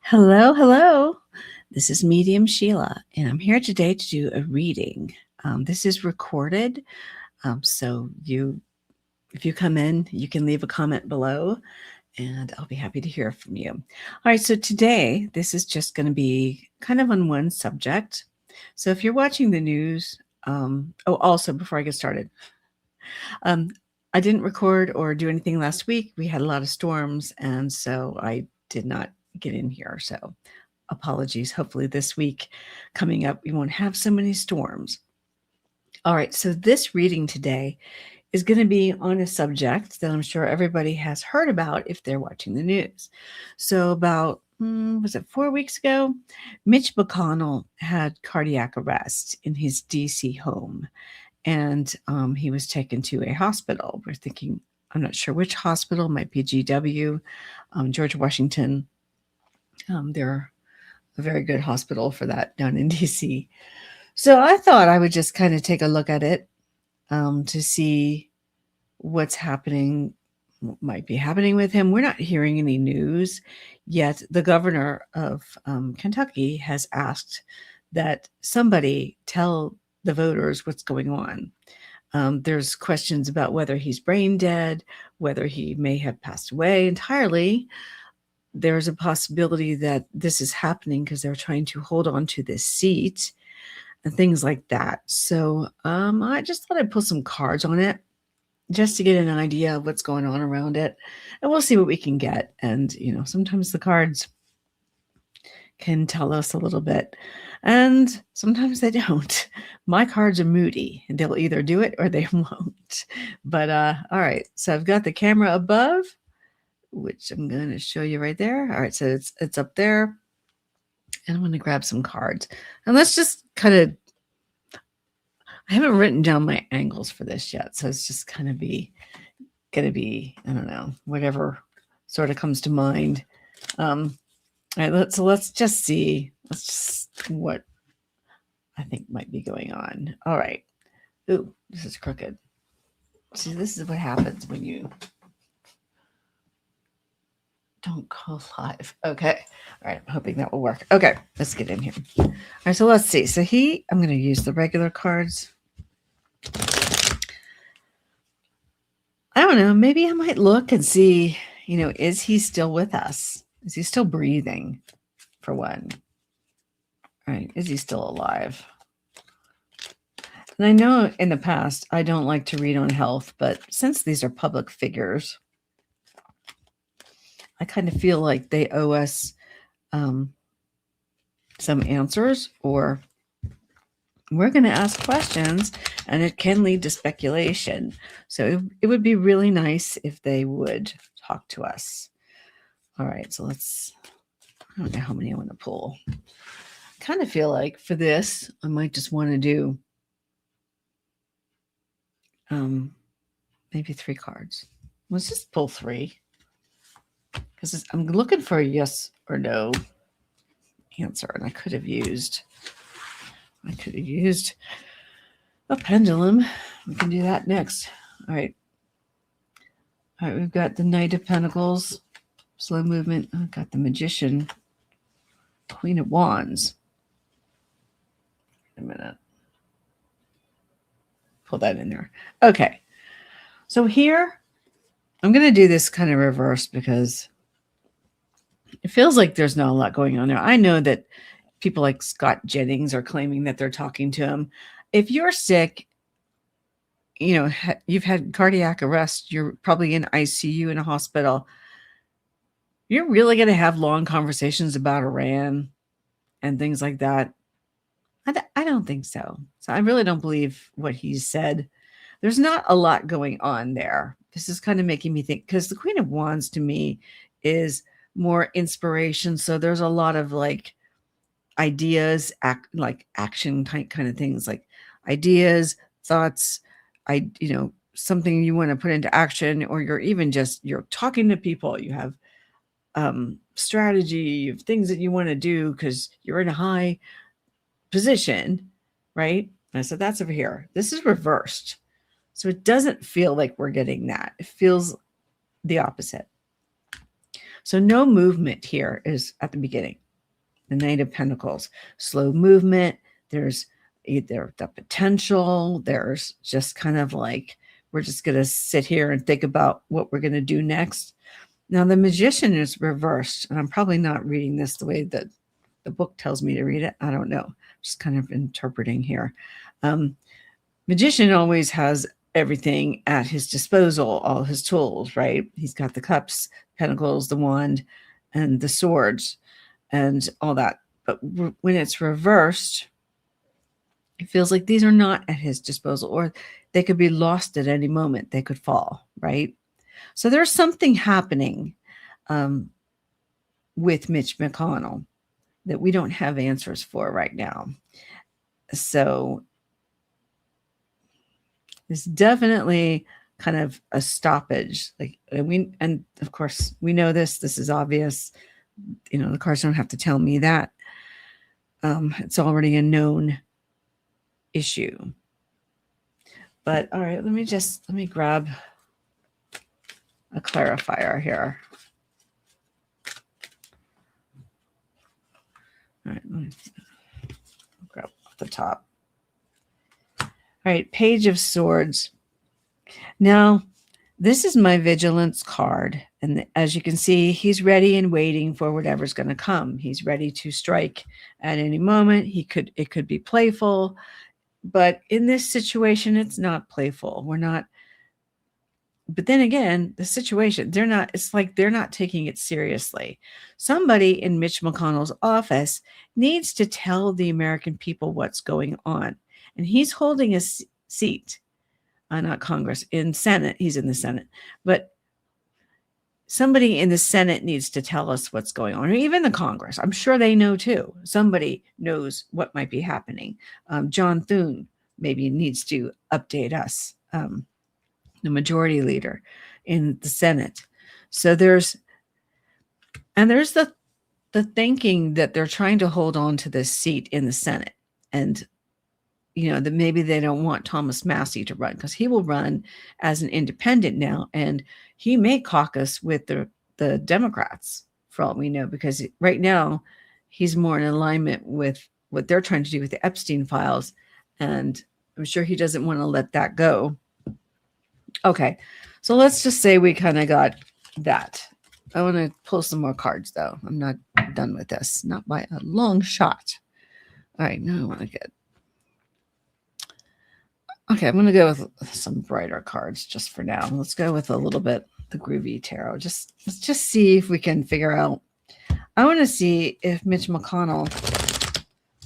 Hello, hello. This is Medium Sheilah, and I'm here today to do a reading. This is recorded, so if you come in, you can leave a comment below, and I'll be happy to hear from you. All right, so today this is just going to be kind of on one subject. So if you're watching the news, also before I get started, um, I didn't record or do anything last week. We had a lot of storms, and so I did not get in here. So apologies. Hopefully this week coming up, we won't have so many storms. All right, so this reading today is going to be on a subject that I'm sure everybody has heard about if they're watching the news. So about, was it 4 weeks ago? Mitch McConnell had cardiac arrest in his DC home, and he was taken to a hospital. We're thinking, I'm not sure which hospital, might be GW, George Washington. They're a very good hospital for that down in DC. So I thought I would just kind of take a look at it to see what's happening, what might be happening with him. We're not hearing any news yet. The governor of Kentucky has asked that somebody tell the voters what's going on. There's questions about whether he's brain dead, whether he may have passed away entirely. There's a possibility that this is happening because they're trying to hold on to this seat and things like that. So I just thought I'd pull some cards on it just to get an idea of what's going on around it. And we'll see what we can get. And, sometimes the cards can tell us a little bit. And sometimes they don't. My cards are moody, and they'll either do it or they won't. But all right. So I've got the camera above, which I'm going to show you right there. All right, so it's up there. And I'm going to grab some cards. And let's just kind of, I haven't written down my angles for this yet. So it's just kind of going to be, I don't know, whatever sort of comes to mind. All right, let's just see. Let's just what I think might be going on. All right. Ooh, this is crooked. See, this is what happens when you don't go live. Okay. All right. I'm hoping that will work. Okay. Let's get in here. All right. So let's see. So I'm going to use the regular cards. I don't know. Maybe I might look and see, is he still with us? Is he still breathing, for one? All right. Is he still alive? And I know in the past, I don't like to read on health, but since these are public figures, I kind of feel like they owe us some answers, or we're going to ask questions, and it can lead to speculation. So it would be really nice if they would talk to us. All right, so I don't know how many I want to pull. I kind of feel like for this, I might just want to do maybe 3 cards. Let's just pull 3. Because I'm looking for a yes or no answer, and I could have used a pendulum. We can do that next. All right, we've got the Knight of Pentacles, slow movement. I've got the Magician, Queen of Wands. Wait a minute. Pull that in there. Okay, so here I'm going to do this kind of reverse because it feels like there's not a lot going on there. I know that people like Scott Jennings are claiming that they're talking to him. If you're sick, you've had cardiac arrest, you're probably in ICU in a hospital, you're really going to have long conversations about Iran and things like that? I don't think so. So I really don't believe what he said. There's not a lot going on there. This is kind of making me think, because the Queen of Wands to me is more inspiration. So there's a lot of like ideas, action kind of things, like ideas, thoughts, something you want to put into action, or you're talking to people. You have strategy, you have things that you want to do because you're in a high position, right? And I said, that's over here. This is reversed. So it doesn't feel like we're getting that. It feels the opposite. So no movement here is at the beginning. The Knight of Pentacles, slow movement. There's either the potential, there's just kind of like, we're just going to sit here and think about what we're going to do next. Now, the Magician is reversed, and I'm probably not reading this the way that the book tells me to read it. I don't know. Just kind of interpreting here. Magician always has everything at his disposal, all his tools, right? He's got the cups, pentacles, the wand, and the swords, and all that. But when it's reversed, it feels like these are not at his disposal, or they could be lost at any moment. They could fall, right? So there's something happening with Mitch McConnell that we don't have answers for right now. So it's definitely kind of a stoppage. And of course we know this is obvious. The cards don't have to tell me that. It's already a known issue. But all right, let me grab a clarifier here. All right, let me grab off the top. All right, Page of Swords. Now, this is my vigilance card. And as you can see, he's ready and waiting for whatever's going to come. He's ready to strike at any moment. It could be playful, but in this situation, it's not playful. We're not. But then again, the situation, it's like they're not taking it seriously. Somebody in Mitch McConnell's office needs to tell the American people what's going on. And he's holding a seat, not Congress, in Senate. He's in the Senate. But somebody in the Senate needs to tell us what's going on, or even the Congress. I'm sure they know too. Somebody knows what might be happening. John Thune maybe needs to update us. The majority leader in the Senate. So there's the thinking that they're trying to hold on to this seat in the Senate. And, that maybe they don't want Thomas Massie to run, because he will run as an independent now. And he may caucus with the Democrats, for all we know, because right now he's more in alignment with what they're trying to do with the Epstein files. And I'm sure he doesn't want to let that go. Okay, so let's just say we kind of got that. I want to pull some more cards, though. I'm not done with this, not by a long shot. All right, now I want to get... Okay, I'm going to go with some brighter cards just for now. Let's go with a little bit the Groovy Tarot. Let's just see if we can figure out... I want to see if Mitch McConnell...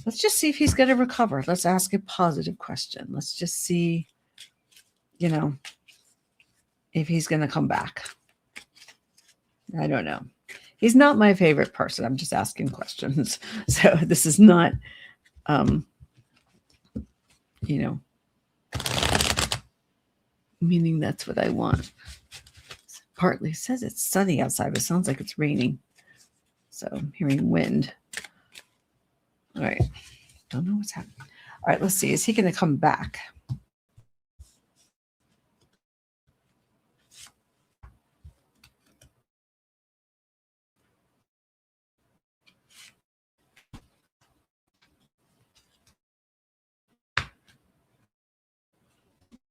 Let's just see if he's going to recover. Let's ask a positive question. Let's just see, if he's going to come back. I don't know. He's not my favorite person. I'm just asking questions. So this is not, meaning that's what I want. Partly says it's sunny outside, but it sounds like it's raining. So I'm hearing wind. All right. Don't know what's happening. All right, let's see. Is he going to come back?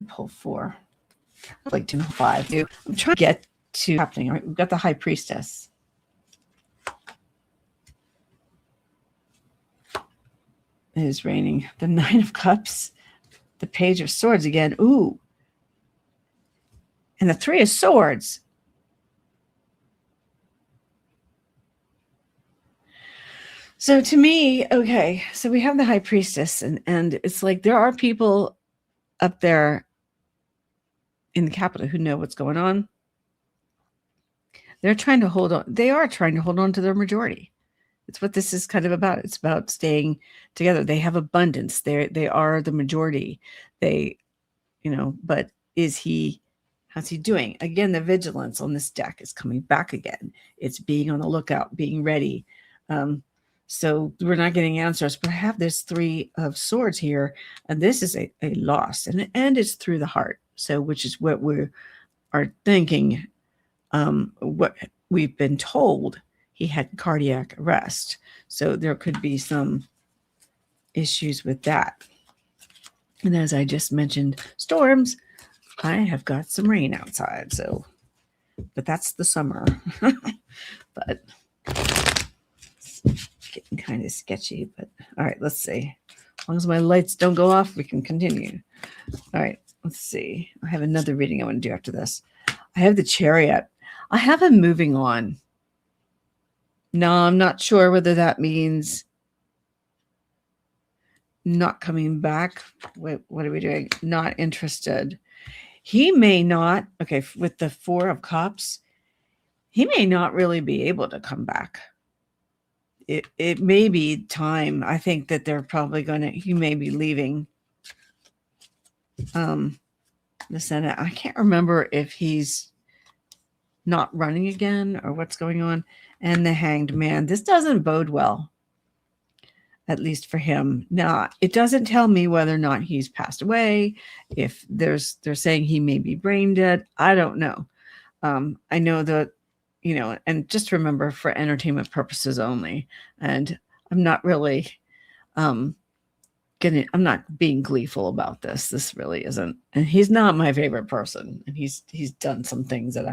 Pull 4. I'd like to know 5. I'm trying to get to happening. All right, we've got the High Priestess. It is raining. The 9 of Cups. The Page of Swords again. Ooh. And the 3 of Swords. So to me, okay, so we have the High Priestess, and it's like there are people up there in the Capitol who know what's going on. They're trying to hold on. They are trying to hold on to their majority. It's what this is kind of about. It's about staying together. They have abundance. They are the majority. But how's he doing? Again, the vigilance on this deck is coming back again. It's being on the lookout, being ready. So we're not getting answers, but I have this 3 of Swords here, and this is a loss, and it's through the heart. So, which is what we are thinking. What we've been told he had cardiac arrest. So there could be some issues with that. And as I just mentioned, storms, I have got some rain outside. So, but that's the summer. But it's getting kind of sketchy. But all right, let's see. As long as my lights don't go off, we can continue. All right, let's see. I have another reading I want to do after this. I have the Chariot. I have him moving on. Now, I'm not sure whether that means not coming back. What are we doing? Not interested. He may not, okay, with the Four of Cups, he may not really be able to come back. It may be time. I think that they're probably he may be leaving the Senate. I can't remember if he's not running again or what's going on. And the Hanged Man. This doesn't bode well, at least for him. Now, it doesn't tell me whether or not he's passed away, if they're saying he may be brain dead. I don't know. I know that, and just remember, for entertainment purposes only. And I'm not really I'm not being gleeful about this. This really isn't. And he's not my favorite person. And he's done some things that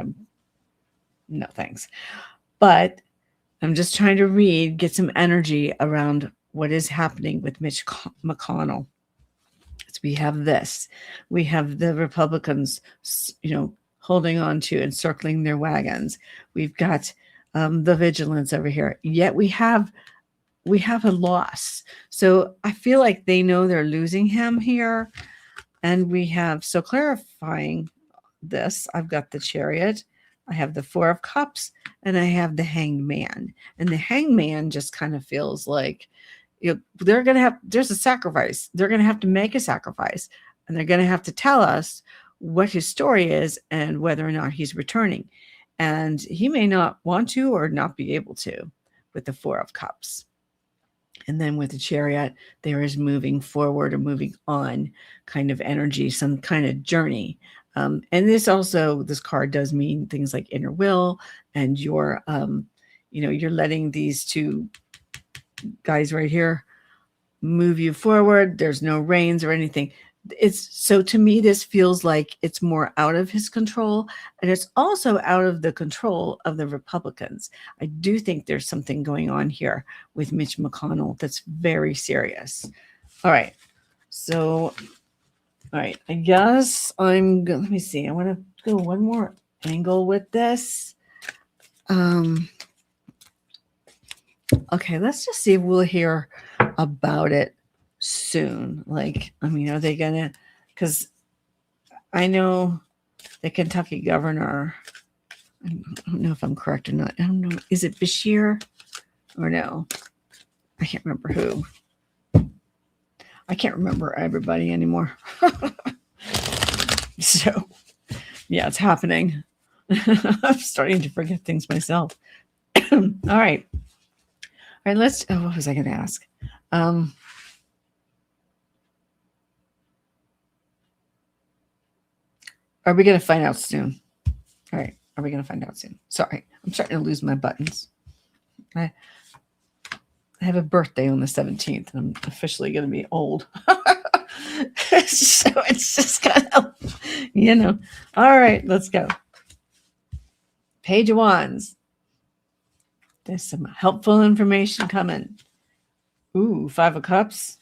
no thanks. But I'm just trying to get some energy around what is happening with Mitch McConnell. So we have this. We have the Republicans, holding on to and circling their wagons. We've got the vigilance over here. Yet we have a loss. So I feel like they know they're losing him here. And we have, so clarifying this, I've got the Chariot, I have the Four of Cups, and I have the Hanged Man. And the Hanged Man just kind of feels like they're going to have, there's a sacrifice. They're going to have to make a sacrifice. And they're going to have to tell us what his story is and whether or not he's returning. And he may not want to or not be able to with the Four of Cups. And then with the Chariot, there is moving forward or moving on kind of energy, some kind of journey. And this card does mean things like inner will, and you're letting these two guys right here move you forward. There's no reins or anything. So to me, this feels like it's more out of his control, and it's also out of the control of the Republicans. I do think there's something going on here with Mitch McConnell that's very serious. All right. So, all right. I guess let me see. I want to go one more angle with this. Okay. Let's just see if we'll hear about it soon. Are they gonna, because I know the Kentucky governor, I don't know if I'm correct or not. I don't know. Is it Bashir or no? I can't remember who. I can't remember everybody anymore. So yeah, it's happening. I'm starting to forget things myself. All right. All right, what was I going to ask? Are we going to find out soon? All right. Are we going to find out soon? Sorry. I'm starting to lose my buttons. I have a birthday on the 17th, and I'm officially going to be old. So it's just kind of, All right, let's go. Page of Wands. There's some helpful information coming. Ooh, Five of Cups.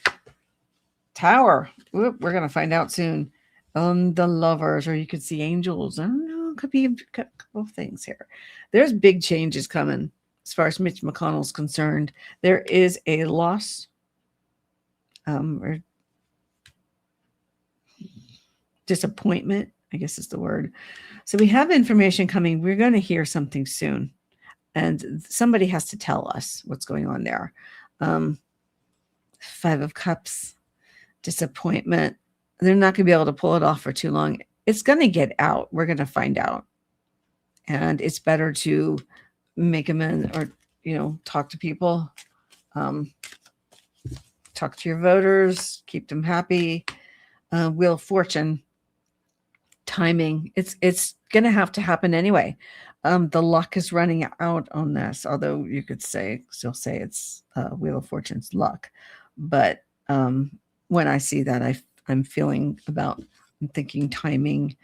Tower. We're going to find out soon. The Lovers, or you could see angels. I don't know. Could be a couple of things here. There's big changes coming as far as Mitch McConnell's concerned. There is a loss or disappointment, I guess is the word. So we have information coming. We're going to hear something soon. And somebody has to tell us what's going on there. Five of Cups, disappointment. They're not going to be able to pull it off for too long. It's going to get out. We're going to find out. And it's better to make amends or, talk to people. Talk to your voters. Keep them happy. Wheel of Fortune. Timing. It's going to have to happen anyway. The luck is running out on this, although you could still say it's Wheel of Fortune's luck. But when I see that, I'm thinking timing.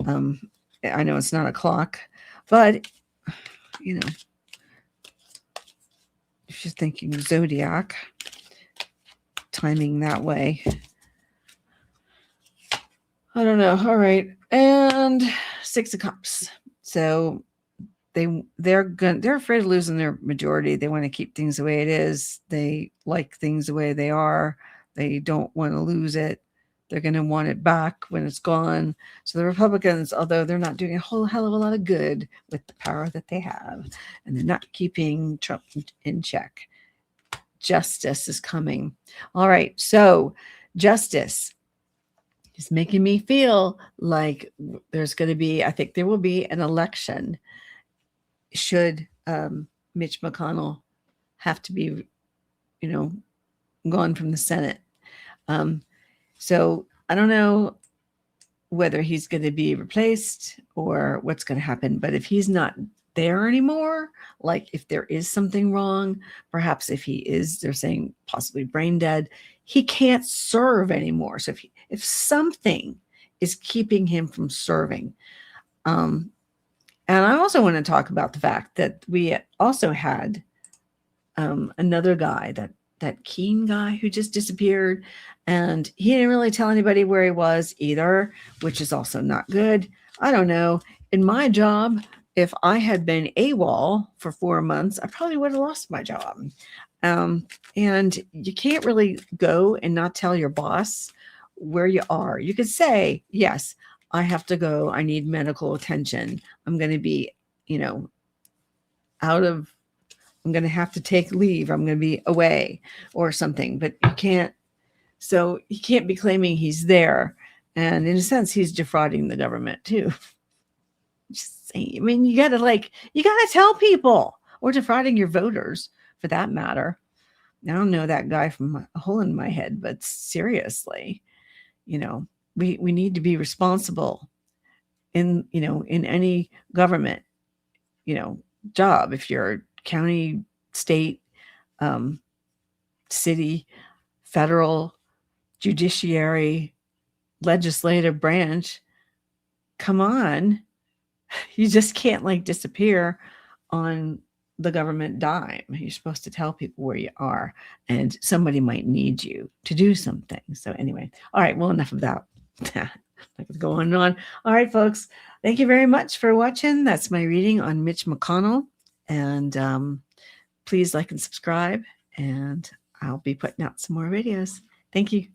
I know it's not a clock, but you know, if you're thinking zodiac, timing that way. I don't know. All right. And 6 of Cups. So they're afraid of losing their majority. They want to keep things the way it is. They like things the way they are. They don't want to lose it. They're going to want it back when it's gone. So the Republicans, although they're not doing a whole hell of a lot of good with the power that they have, and they're not keeping Trump in check. Justice is coming. All right. So justice is making me feel like there's going to be, I think there will be an election should Mitch McConnell have to be, gone from the Senate. So I don't know whether he's going to be replaced or what's going to happen. But if he's not there anymore, like if there is something wrong, perhaps if he is, they're saying possibly brain dead, he can't serve anymore. So if something is keeping him from serving, and I also want to talk about the fact that we also had another guy, that Keene guy who just disappeared, and he didn't really tell anybody where he was either, which is also not good. I don't know. In my job, if I had been AWOL for 4 months, I probably would have lost my job. And you can't really go and not tell your boss where you are. You could say, yes, I have to go. I need medical attention. I'm going to be, I'm going to have to take leave. I'm going to be away or something, but you can't. So he can't be claiming he's there. And in a sense, he's defrauding the government too. Just saying, I mean, you got to tell people, or defrauding your voters for that matter. I don't know that guy from a hole in my head, but seriously, we need to be responsible in any government, job. If you're county, state, city, federal, judiciary, legislative branch, come on. You just can't disappear on the government dime. You're supposed to tell people where you are, and somebody might need you to do something. So anyway, all right, well, enough of that. I'm not going to go on and on. All right, folks, thank you very much for watching. That's my reading on Mitch McConnell. And please like and subscribe, and I'll be putting out some more videos. Thank you.